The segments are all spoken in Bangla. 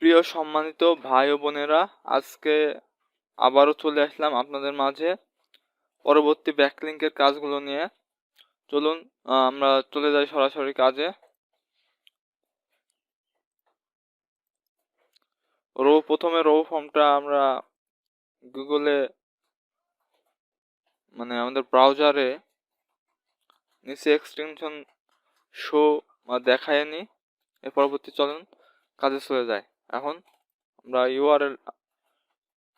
প্রিয় সম্মানিত ভাই ও বোনেরা, আজকে আবারও চলে আসলাম আপনাদের মাঝে পরবর্তী ব্যাকলিংকের কাজগুলো নিয়ে। চলুন আমরা চলে যাই সরাসরি কাজে। প্রথমে রো ফর্মটা আমরা গুগলে আমাদের ব্রাউজারে নিচে এক্সটেনশন শো দেখায় নি। এর পরবর্তী চলুন কাজে চলে যায়। এখন আমরা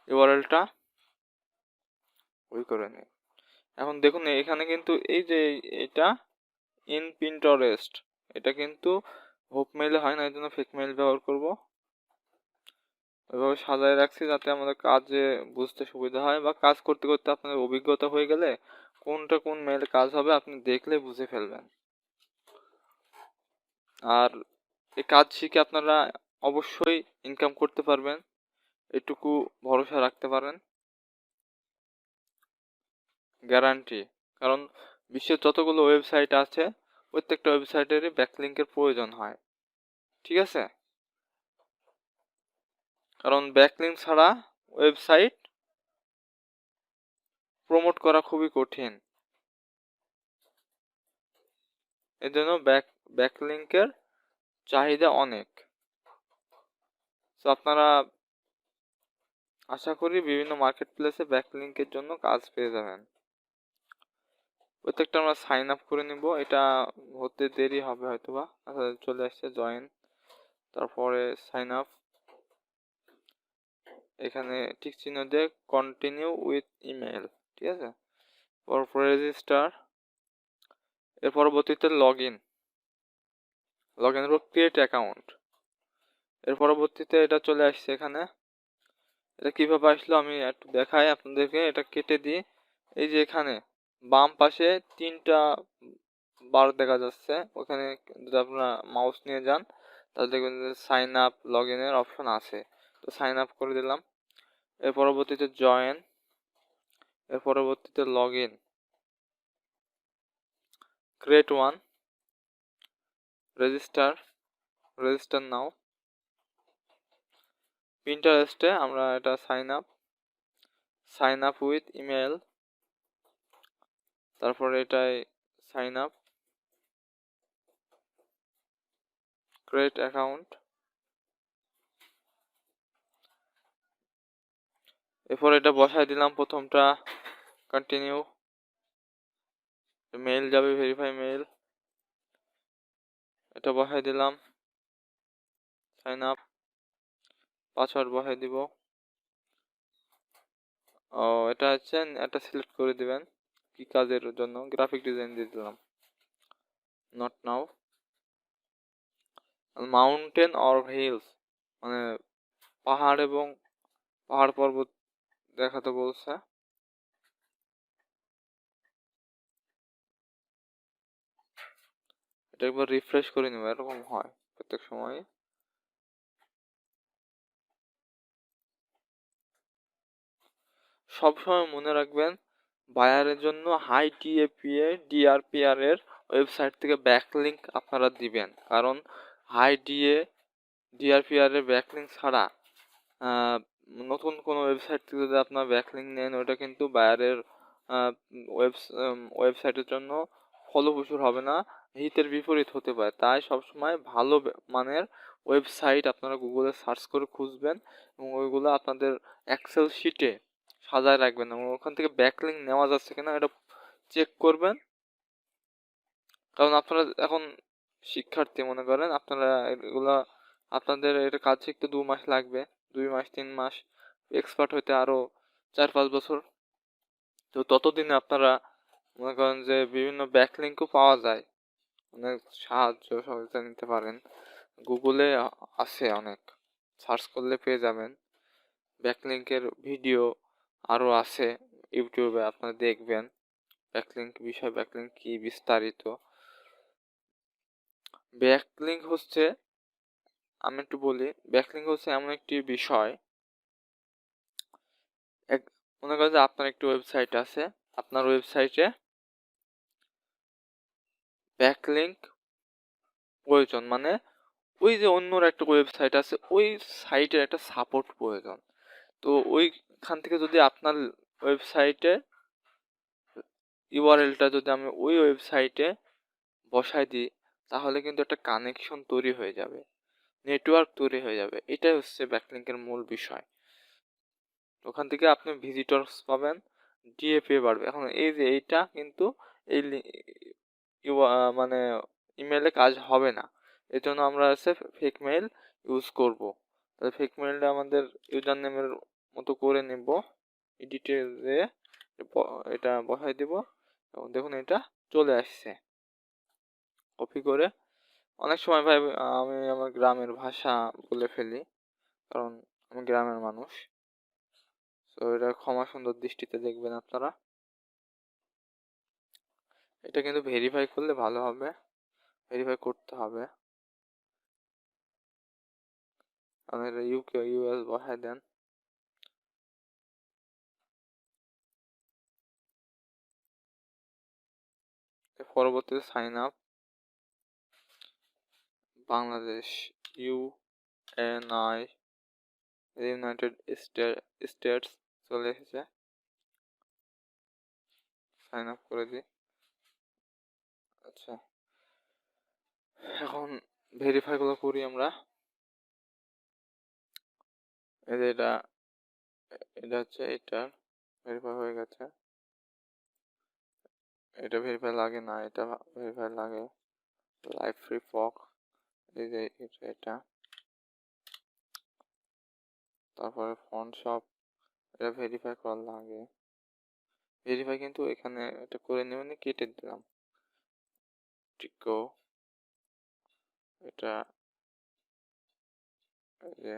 ইউআরএলটা ওই করে নিই। এখন দেখুন এখানে কিন্তু এই যে এটা ইন পিন্টারেস্ট, এটা কিন্তু হোপ মেইলে হয় না, এই জন্য ফেক মেইল ব্যবহার করব। ওইভাবে সাজায় রাখছি যাতে আমাদের কাজে বুঝতে সুবিধা হয়, বা কাজ করতে করতে আপনাদের অভিজ্ঞতা হয়ে গেলে কোনটা কোন মেইলে কাজ হবে আপনি দেখলে বুঝে ফেলবেন। আর এই কাজ শিখে আপনারা অবশ্যই ইনকাম করতে পারবেন, এটুকু ভরসা রাখতে পারেন, গ্যারান্টি। কারণ বিশ্বের যতগুলো ওয়েবসাইট আছে প্রত্যেকটা ওয়েবসাইটেরই ব্যাকলিংকের প্রয়োজন হয়, ঠিক আছে? কারণ ব্যাকলিংক ছাড়া ওয়েবসাইট প্রমোট করা খুবই কঠিন। এজন্য ব্যাকলিংকের চাহিদা অনেক। তো আপনারা আশা করি বিভিন্ন মার্কেট প্লেসে ব্যাকলিংকের জন্য কাজ পেয়ে যাবেন। প্রত্যেকটা আমরা সাইন আপ করে নিব, এটা হতে দেরি হবে হয়তোবা। আচ্ছা, চলে আসছে জয়েন, তারপরে সাইন আপ, এখানে ঠিক চিহ্ন দিয়ে কন্টিনিউ উইথ ইমেল, ঠিক আছে? তারপর রেজিস্টার, এর পরবর্তীতে লগ ইনের উপর ক্রিয়েট অ্যাকাউন্ট। এর পরবর্তীতে এটা চলে আসছে এখানে। এটা কিভাবে আসলো আমি একটু দেখাই আপনাদেরকে, এটা কেটে দিই। এই যে এখানে বাম পাশে 3টা বার দেখা যাচ্ছে, ওখানে যদি আপনারা মাউস নিয়ে যান তাহলে দেখবেন যে সাইন আপ লগ ইনের অপশন আছে। তো সাইন আপ করে দিলাম। এর পরবর্তীতে জয়েন, এর পরবর্তীতে log in, create one, register now. পিন্টারেস্টে আমরা এটা সাইন আপ উইথ ইমেল, তারপরে এটাই সাইন আপ, ক্রিয়েট অ্যাকাউন্ট। এরপর এটা বসাই দিলাম প্রথমটা, কন্টিনিউ, মেইল যাবে, ভেরিফাই মেইল, এটা বসাই দিলাম, সাইন আপ, পাসওয়ার্ড বসাই দিব। এটা হচ্ছে এটা সিলেক্ট করে দিবেন কি কাজের জন্য, গ্রাফিক ডিজাইন দিয়ে দিলাম, not now. Mountain or hills মানে পাহাড় এবং পাহাড় পর্বত দেখাতে বলছে। এটা একবার রিফ্রেশ করে নিব, এরকম হয় প্রত্যেক সময়। সবসময় মনে রাখবেন বায়ারের জন্য হাই টিএপিএ ডিআরপিআর এর ওয়েবসাইট থেকে ব্যাকলিংক আপনারা দিবেন, কারণ হাই ডিআরপিআর এর ব্যাকলিংক ছাড়া নতুন কোনো ওয়েবসাইট থেকে যদি আপনার ব্যাকলিংক নেন ওটা কিন্তু বায়ারের ওয়েবসাইটের জন্য ফলপ্রসূ হবে না, হিতের বিপরীত হতে পারে। তাই সবসময় ভালো মানের ওয়েবসাইট আপনারা গুগলে সার্চ করে খুঁজবেন এবং ওইগুলো আপনাদের এক্সেল শিটে সাজায় রাখবেন এবং ওখান থেকে ব্যাকলিংক নেওয়া যাচ্ছে কিনা এটা চেক করবেন। কারণ আপনারা এখন শিক্ষার্থী, মনে করেন আপনারা এগুলা আপনাদের এটা কাজ শিখতে 2 মাস লাগবে, 2 মাস 3 মাস, এক্সপার্ট হইতে আরো 4-5 বছর। তো ততদিনে আপনারা মনে করেন যে বিভিন্ন ব্যাকলিংকও পাওয়া যায়, অনেক সাহায্য সহযোগিতা নিতে পারেন। গুগলে আছে অনেক, সার্চ করলে পেয়ে যাবেন। ব্যাকলিংকের ভিডিও আরো আছে ইউটিউবে, আপনারা দেখবেন ব্যাকলিংক বিষয়, ব্যাকলিংক কি বিস্তারিত। ব্যাকলিংক হচ্ছে, আমি একটু বলি, ব্যাকলিংক হচ্ছে এমন একটি বিষয়, মনে করেন যে আপনার একটি ওয়েবসাইট আছে, আপনার ওয়েবসাইটে ব্যাকলিংক প্রয়োজন, মানে ওই যে অন্যর একটা ওয়েবসাইট আছে, ওই সাইটের একটা সাপোর্ট প্রয়োজন। তো ওইখান থেকে যদি আপনার ওয়েবসাইটে ইউআরএলটা যদি আমি ওই ওয়েবসাইটে বসায় দিই, তাহলে কিন্তু একটা কানেকশন তৈরি হয়ে যাবে, নেটওয়ার্ক তৈরি হয়ে যাবে। এটাই হচ্ছে ব্যাকলিংকের মূল বিষয়। ওখান থেকে আপনি ভিজিটরস পাবেন, ডিএপি বাড়বে। এখন এই যে এইটা কিন্তু এই মানে ইমেলে কাজ হবে না। এর জন্য আমরা হচ্ছে ফেক মেইল ইউজ করব। তাহলে ফেক মেইলটা আমাদের ইউজার নেমের মতো করে নেব, এডিটে যেয়ে এটা বসাই দেব এবং দেখুন এটা চলে আসছে। কপি করে অনেক সময় ভাই আমি আমার গ্রামের ভাষা বলে ফেলি, কারণ আমি গ্রামের মানুষ। তো এটা ক্ষমা সুন্দর দৃষ্টিতে দেখবেন আপনারা। এটা কিন্তু ভেরিফাই করলে ভালো হবে, ভেরিফাই করতে হবে। আমাদের ইউকে ইউএস বসায় দেন। পরবর্তীতে সাইন আপ বাংলাদেশ ইউএনআই ইউনাইটেড স্টেটস চলে এসেছে। সাইন আপ করে দিই। আচ্ছা, এখন ভেরিফাই গুলো করি আমরা। এই যে এটা এটা হচ্ছে এটা ভেরিফাই হয়ে গেছে। এটা ভেরিফাই লাগে না, এটা ভেরিফাই লাগে। লাইভ ফ্রি ফক, এই যে এটা, তারপরে ফন্ট শপ, এটা ভেরিফাই করা লাগে। ভেরিফাই কিন্তু এখানে এটা করে নেবেন, কেটে দিলাম। টিকো এটা এই যে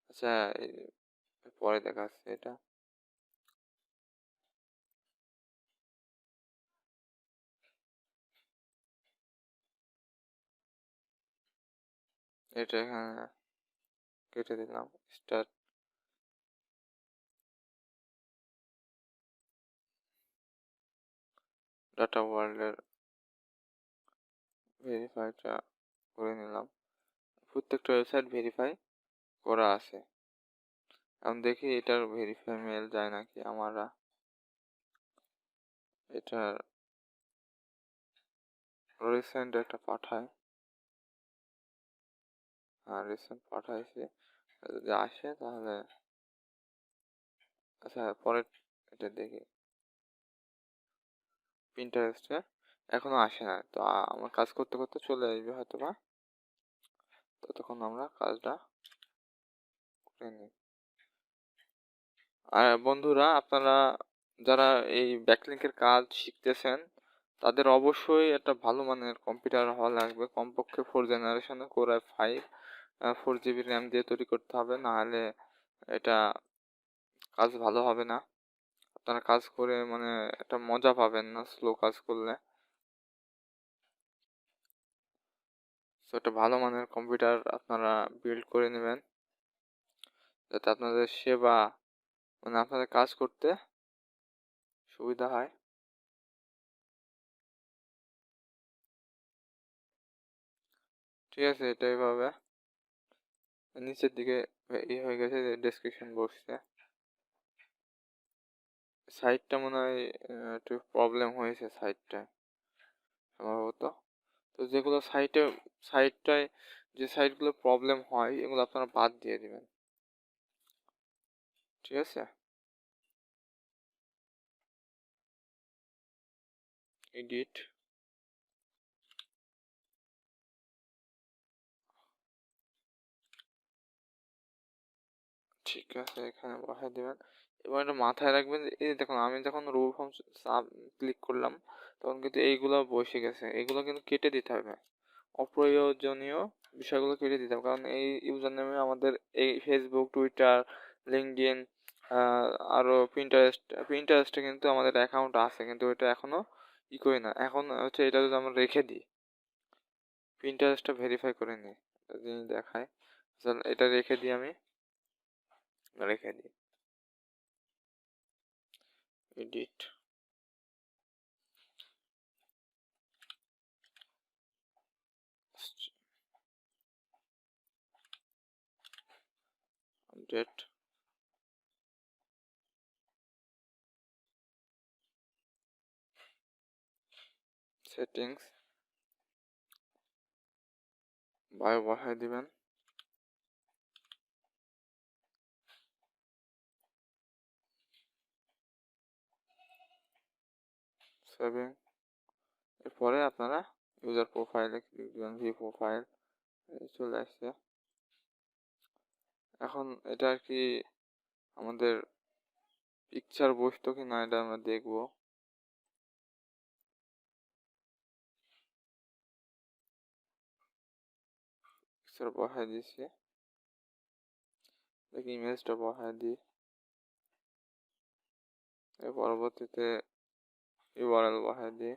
আচ্ছা, পরে দেখাচ্ছে এটা। এটা এখানে কেটে দিলাম। স্টার্ট ডাটা ওয়ার্ল্ডের ভেরিফাইটা করে নিলাম। প্রত্যেকটা ওয়েবসাইট ভেরিফাই করা আছে। এখন দেখি এটার ভেরিফাই মেল যায় নাকি। আমরা এটার রিসেন্ট একটা পাঠায়। হ্যাঁ, রিসেন্ট পাঠাইছি। যদি আসে তাহলে আচ্ছা, পরে এটা দেখি। পিন্টারেস্টে এখনো আসে না, তো আমার কাজ করতে করতে চলে আসবে হয়তো বা, ততক্ষণ আমরা কাজটা করে নিই। আর বন্ধুরা, আপনারা যারা এই ব্যাকলিংকের কাজ শিখতেছেন, তাদের অবশ্যই একটা ভালো মানের কম্পিউটার হওয়া লাগবে। কমপক্ষে 4 জেনারেশনের কোর i5 4 GB র্যাম দিয়ে তৈরি করতে হবে, নাহলে এটা কাজ ভালো হবে না। আপনারা কাজ করে মানে একটা মজা পাবেন না স্লো কাজ করলে। তো একটা ভালো মানের কম্পিউটার আপনারা বিল্ড করে নেবেন, যাতে আপনাদের সেবা মানে আপনাদের কাজ করতে সুবিধা হয়। ঠিক আছে, এটা এইভাবে নিচের দিকে হয়ে গেছে, ডেসক্রিপশন বক্সে সাইটটা মনে হয় একটু প্রবলেম হয়েছে সাইটটায় সম্ভবত। তো যেগুলো সাইটটায় যে সাইটগুলো প্রবলেম হয়, এগুলো আপনারা বাদ দিয়ে দিবেন। ঠিক আছে, এডিট, ঠিক আছে, এখানে বসাই দিবেন। এবার এটা মাথায় রাখবেন যে এই দেখুন, আমি যখন রোবোফর্ম ক্লিক করলাম, তখন কিন্তু এইগুলো বসে গেছে। এগুলো কিন্তু কেটে দিতে হবে, অপ্রয়োজনীয় বিষয়গুলো কেটে দিতে হবে। কারণ এই ইউজার নেমে আমাদের এই ফেসবুক, টুইটার, লিঙ্কডইন, আরো প্রিন্টারেস্টে কিন্তু আমাদের অ্যাকাউন্ট আছে, কিন্তু এটা এখনো ই করি না। এখন হচ্ছে এটা যদি আমরা রেখে দিই, প্রিন্টারেস্টটা ভেরিফাই করে নিই, জিনিস দেখায়। এটা রেখে দিই, আমি রেখে দিই, এডিট, আপডেট সেটিংস বায়ো বসাই দিবেন। সেভিং এরপরে আপনারা ইউজার প্রোফাইলে ক্লিক দিবেন। ভিউ প্রোফাইল চলে আসছে। এখন এটা আর কি আমাদের পিকচার বসতো কি না এটা আমরা দেখবো। পিকচার বসাই দিয়েছি, দেখি ইমেজটা বসাই দিই। এর পরবর্তীতে ইউআরএল বসাই দিই,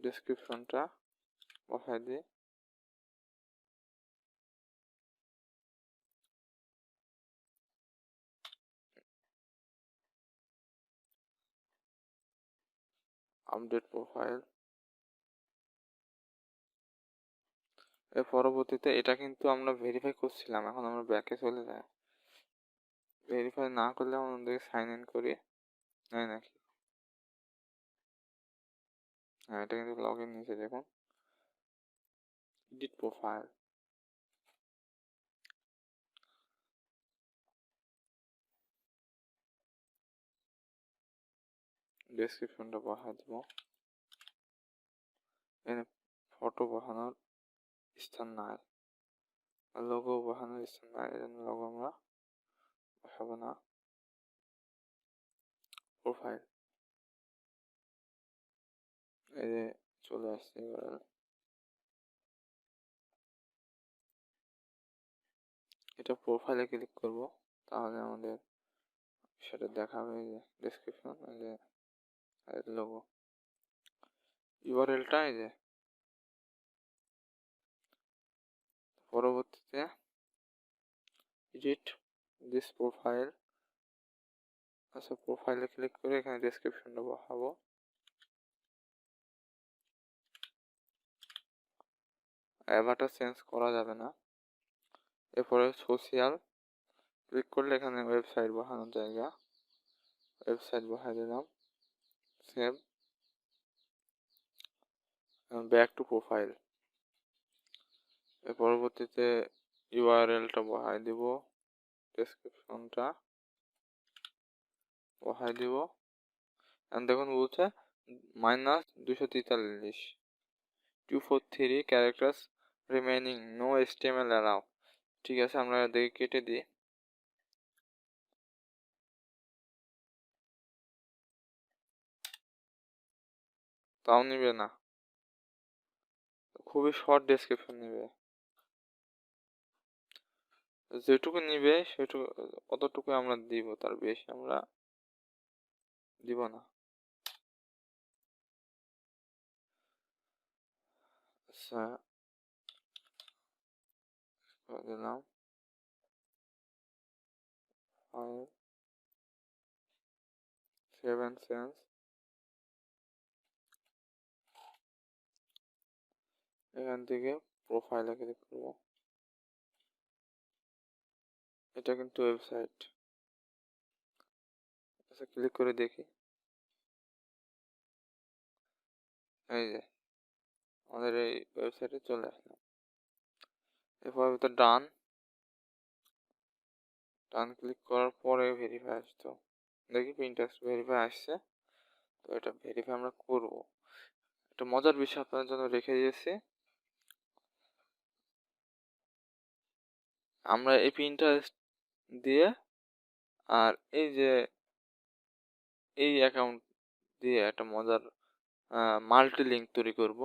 ডেসক্রিপশনটা বসাই দিই। Update profile. এর পরবর্তীতে এটা কিন্তু আমরা ভেরিফাই করছিলাম, এখন আমরা ব্যাকে চলে যাই। ভেরিফাই না করলে আমাদের সাইন ইন করি, তাই নাকি? হ্যাঁ, এটা কিন্তু লগ ইন নিচে দেখুন, এডিট প্রোফাইল। ডেসক্রিপশনটা বসাই দেব। এখানে ফটো বসানোর স্থান নাই, লোগো বসানোর স্থান নাই, এই জন্য লোগো আমরা বসাবো না। প্রোফাইল এই যে চলে আসছে এবার। এটা প্রোফাইলে ক্লিক করব, তাহলে আমাদের সেটা দেখাবে। এই যে ডেসক্রিপশন, এই যে লোগো, ইউআরএলটা এই যে। পরবর্তীতে এডিট দিস প্রোফাইল। আচ্ছা, প্রোফাইলে ক্লিক করে এখানে ডেসক্রিপশনটা বসাবো। অ্যাভাটার চেঞ্জ করা যাবে না। এরপরে সোশিয়াল ক্লিক করলে এখানে ওয়েবসাইট বসানোর জায়গা, ওয়েবসাইট বসাই দিলাম। Save, back to profile. এর পরবর্তীতে ইউআরএলটা বসাই দিব, ডেসক্রিপশনটা বসাই দিব। দেখুন বলছে -243 243 characters remaining, no HTML allow. ঠিক আছে, আমরা দেখে কেটে দিই। তাও নিবে না, খুবই শর্ট ডেসক্রিপশন নিবে। যেটুকু নিবে সেটুকু, অতটুকু আমরা দিব, তার বেশি আমরা দিব না। আচ্ছা, দিলাম ফাইল, সেভ এন্ড সেন্স। এখান থেকে প্রোফাইলে ক্লিক করব। এটা কিন্তু ওয়েবসাইট। আচ্ছা, ক্লিক করে দেখি। এই যে আমাদের এই ওয়েবসাইটে চলে আসলাম। এরপর ভিতরে ডান ক্লিক করার পরে ভেরিফাই আসতো, দেখি প্রিন্টার ভেরিফাই আসছে। তো এটা ভেরিফাই আমরা করব। একটা মজার বিষয় আপনাদের জন্য রেখে দিয়েছি। আমরা এই প্রিন্টারেস্ট দিয়ে আর এই যে এই অ্যাকাউন্ট দিয়ে একটা মজার মাল্টি লিঙ্ক তৈরি করব।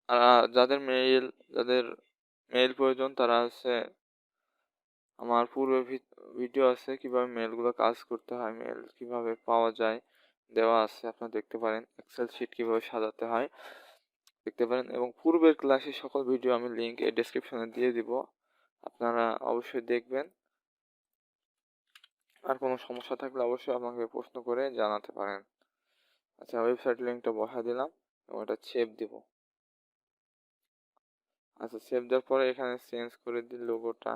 আর যাদের মেইল প্রয়োজন তারা হচ্ছে আমার পূর্বে ভিডিও আছে কিভাবে মেইলগুলো কাজ করতে হয়, মেইল কিভাবে পাওয়া যায় দেওয়া আছে, আপনারা দেখতে পারেন। এক্সেল শিট কিভাবে সাজাতে হয় দেখতে পারেন, এবং পূর্বের ক্লাসের সকল ভিডিও আমি লিংক এই ডেসক্রিপশনে দিয়ে দিব, আপনারা অবশ্যই দেখবেন। আর কোনো সমস্যা থাকলে অবশ্যই আমাকে প্রশ্ন করে জানাতে পারেন। আচ্ছা, ওয়েবসাইট লিঙ্কটা বসায় দিলাম এবং এটা সেভ দিব। আচ্ছা, সেভ দেওয়ার পরে এখানে চেঞ্জ করে দিই লোগোটা।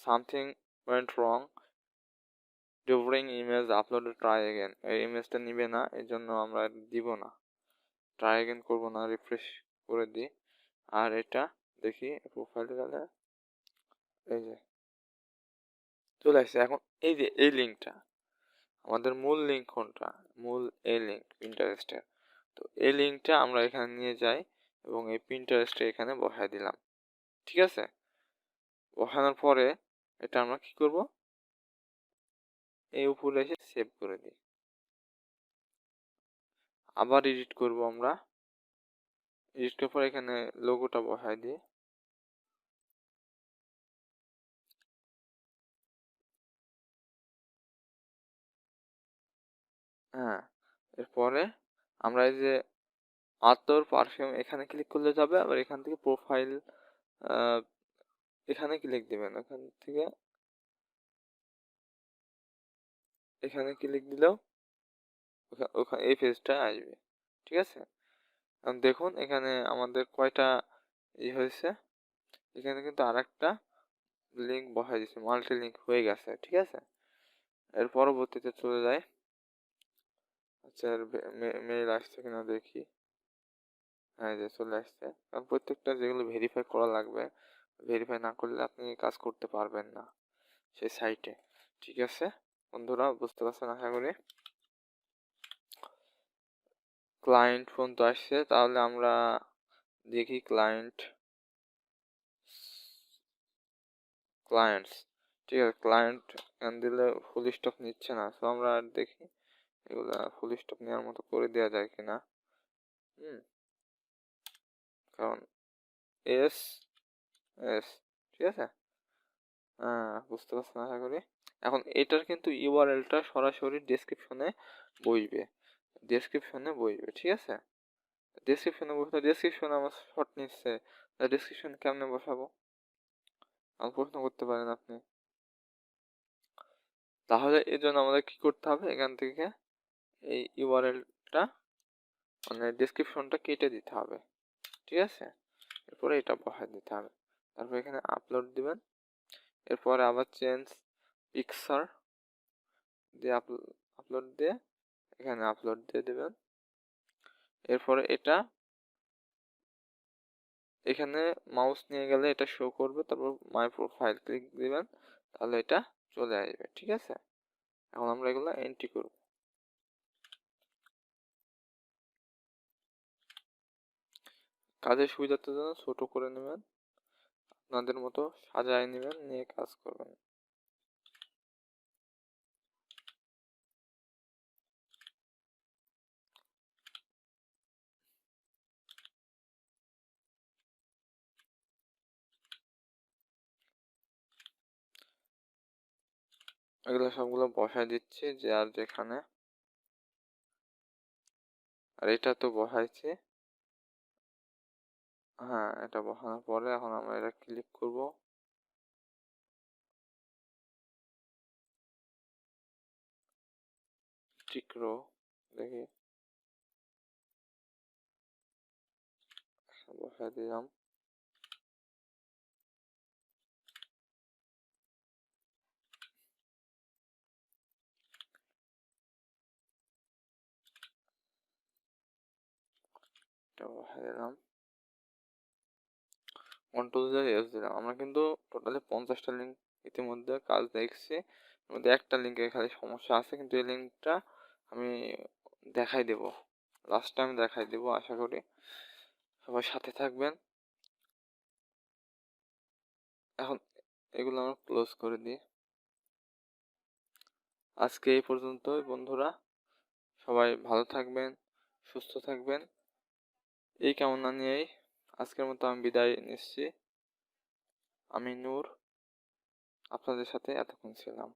সামথিং ওয়েন্ট রং during image upload, try again. এই ইমেজটা নিবে না, এই জন্য আমরা দিব না, ট্রাই এগেন করবো না, রিফ্রেশ করে দিই। আর এটা দেখি প্রোফাইলে গেলে এই যে চলে আসছে। এখন এই যে এই লিঙ্কটা আমাদের মূল লিঙ্ক কোনটা, মূল এই লিঙ্ক পিন্টারেস্টের। তো এই লিঙ্কটা আমরা এখানে নিয়ে যাই এবং এই পিন্টারেস্টে এখানে বসায় দিলাম। ঠিক আছে, বসানোর পরে এটা আমরা কি করব, এই উপরে এসে সেভ করে দিই। আবার এডিট করব আমরা, এডিট করার পর এখানে লোগোটা বসায় দিই। হ্যাঁ, এরপরে আমরা এই যে আতর পারফিউম এখানে ক্লিক করলে যাবে, আবার এখান থেকে প্রোফাইল এখানে ক্লিক দিবেন। এখান থেকে এখানে ক্লিক দিলেও ওখানে এই পেজটা আসবে। ঠিক আছে, এখন দেখুন এখানে আমাদের কয়টা হয়েছে, এখানে কিন্তু আরেকটা লিঙ্ক বসাই দিয়েছে, মাল্টি লিঙ্ক হয়ে গেছে। ঠিক আছে, এর পরবর্তীতে চলে যায়। আচ্ছা, মেইল আসছে কিনা দেখি। হ্যাঁ, যে চলে আসছে। কারণ প্রত্যেকটা যেগুলো ভেরিফাই করা লাগবে, ভেরিফাই না করলে আপনি কাজ করতে পারবেন না সেই সাইটে। ঠিক আছে বন্ধুরা, বুঝতে পারছেন আশা করি। ক্লায়েন্ট ফোন তো আসছে, তাহলে আমরা দেখি ক্লায়েন্টস। ঠিক আছে, ক্লায়েন্ট দিলে ফুল স্টপ নিচ্ছে না, তো আমরা দেখি এগুলা ফুল স্টপ নেওয়ার মতো করে দেওয়া যায় কিনা। কারণ এস এস ঠিক আছে, বুঝতে পারছেন আশা করি। এখন এটার কিন্তু ইউআরএলটা সরাসরি ডেসক্রিপশনে বসবে। ঠিক আছে, ডেসক্রিপশনে আমার শর্ট নিচ্ছে, ডেসক্রিপশন কেমনে বসাবো আমার প্রশ্ন করতে পারেন আপনি। তাহলে এর জন্য আমাদের কি করতে হবে, এখান থেকে এই ইউআরএলটা মানে ডেসক্রিপশনটা কেটে দিতে হবে। ঠিক আছে, এরপরে এটা বসায় দিতে হবে, তারপর এখানে আপলোড দিবেন। এরপরে আবার চেঞ্জ পিকচার দিয়ে আপলোড দিয়ে এখানে আপলোড দিয়ে দেবেন। এরপরে এটা এখানে মাউস নিয়ে গেলে এটা শো করবে, তারপর মাই প্রোফাইল ক্লিক দিবেন, তাহলে এটা চলে আসবে। ঠিক আছে, এখন আমরা এগুলো এন্ট্রি করব। কাজের সুবিধার্থের জন্য ছোট করে নেবেন, আপনাদের মতো সাজায় নেবেন, নিয়ে কাজ করবেন। এগুলো সবগুলো বসায় দিচ্ছি যে আর যেখানে, আর এটা তো বসাইছি। হ্যাঁ, এটা বসানোর পরে এখন আমরা এটা ক্লিক করব। টিকরো দেখি বসায় দিলাম। এটা বসায় দিলাম, কন্ট্রোল দিয়ে এস দিলাম। আমরা কিন্তু টোটালি 50টা লিঙ্ক ইতিমধ্যে কাজ দেখছি, এর মধ্যে একটা লিঙ্কে খালি সমস্যা আছে, কিন্তু এই লিঙ্কটা আমি দেখাই দেব, লাস্ট টাইম দেখাই দেব। আশা করি সবাই সাথে থাকবেন। এখন এগুলো আমরা ক্লোজ করে দিই। আজকে এই পর্যন্তই বন্ধুরা, সবাই ভালো থাকবেন, সুস্থ থাকবেন, এই কামনা নিয়েই আজকের মতো আমি বিদায় নিচ্ছি। আমি নূর, আপনাদের সাথে এতক্ষণ ছিলাম।